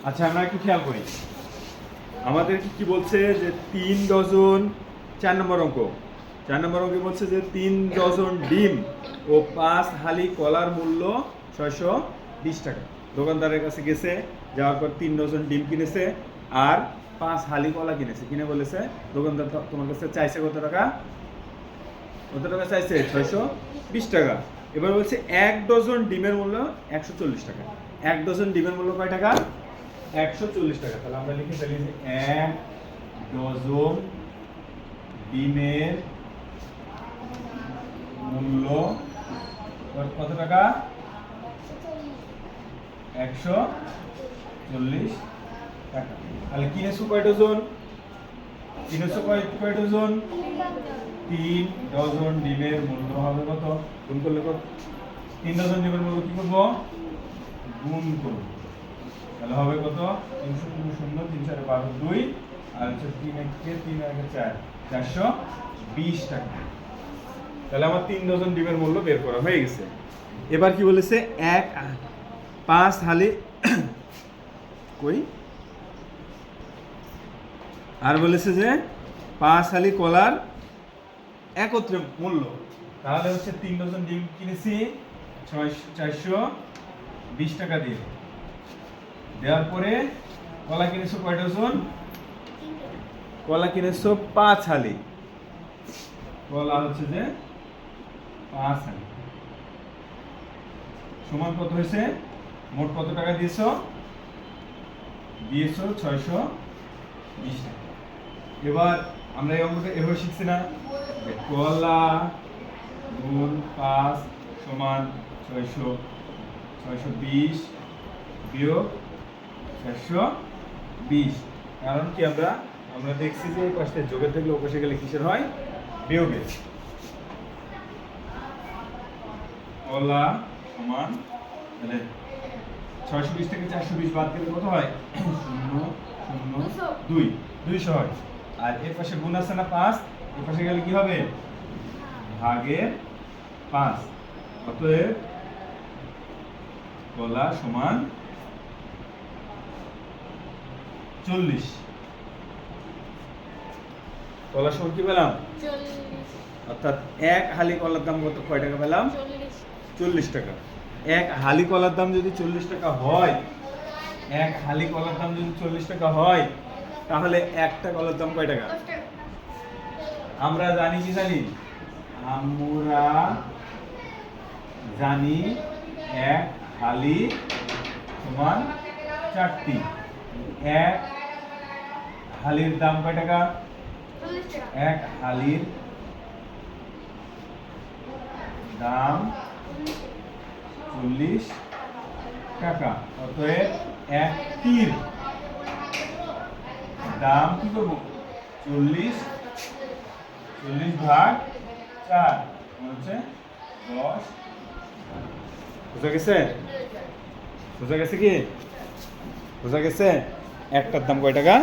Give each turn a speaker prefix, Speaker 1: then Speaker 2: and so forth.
Speaker 1: আচ্ছা আমরা একটু খেয়াল করি, আমাদের কি বলছে যে 3 ডজন, 4 নম্বর অঙ্ক, 4 নম্বর অঙ্কে বলছে যে 3 ডজন ডিম ও 5 হালি কলার মূল্য 620 টাকা। দোকানদারের কাছে গেছে, যাওয়ার পর 3 ডজন ডিম কিনেছে আর 5 হালি কলা কিনেছে, কিনে বলেছে দোকানদার তোমার কাছে চাইছে কত টাকা? কত টাকা চাইছে? 620 টাকা। এবার বলছে 1 ডজন ডিমের মূল্য 140 টাকা। 1 ডজন ডিমের মূল্য কয় টাকা? 140 টাকা। তাহলে আমরা লিখে ফেলি যে 1 ডজন ডিমের মূল্য কত টাকা? 140 টাকা। তাহলে কিনেছো কয় ডজন? কিনেছো কয় ডজন? 3 ডজন ডিমের মূল্য হবে কত? গুণ করলে কত? 3 ডজন ডিমের মূল্য কি করব? গুণ করব। তাহলে হবে কত? 300 0 3 4 12 2 আর হচ্ছে 3 1 3 1 4 420 টাকা। তাহলে আমার 3 ডজন ডিমের মূল্য বের করা হয়ে গেছে। এবার কি বলেছে? 5 হালি কই আর বলেছে যে 5 হালি কলার একত্রে মূল্য। তাহলে হচ্ছে 3 ডজন ডিম কিনেছি 420 টাকা দিয়ে। দেওয়ার পরে কলা কিনেছো কয় ডজন? কলা কিনেছো 5 হালি। কলা হচ্ছে যে 5 হালি সমান কত হয়েছে? মোট কত টাকা দিয়েছো? 620 টাকা। এবার আমরা এই অঙ্কটা এভাবে শিখছি না, যে কলা গুণ 5 সমান 620 বিয়োগ 420। কারণ কি আমরা দেখছি যে এই পাশে যোগের থেকে ও পাশে গেলে কিসের হয়? বিয়োগের। কলা সমান তাহলে 620 থেকে 420 বাদ দিলে কত হয়? 0 0 2 200 হয়। আর এর পাশে গুণ আছে না 5, এর পাশে গেলে কি হবে? ভাগের 5। অতএব কলা সমান 40। কলা সমান কি পেলাম?
Speaker 2: 40।
Speaker 1: অর্থাৎ 1 হালি কলার দাম কত? কয় টাকা পেলাম? 40 টাকা। 1 হালি কলার দাম যদি 40 টাকা হয়, 1 হালি কলার দাম যদি 40 টাকা হয়, তাহলে একটা কলার দাম কয় টাকা? আমরা জানি কি জানি? আমরা জানি 1 হালি সমান 4টি। 1 হালির দাম কয় টাকা? 1 হালির দাম 40 টাকা। অতএব 1টির দাম কি করব? 40 ভাগ 4 হচ্ছে 10। বুঝা গেছে? বুঝা গেছে কি? বুঝা গেছে? একটার দাম কয় টাকা?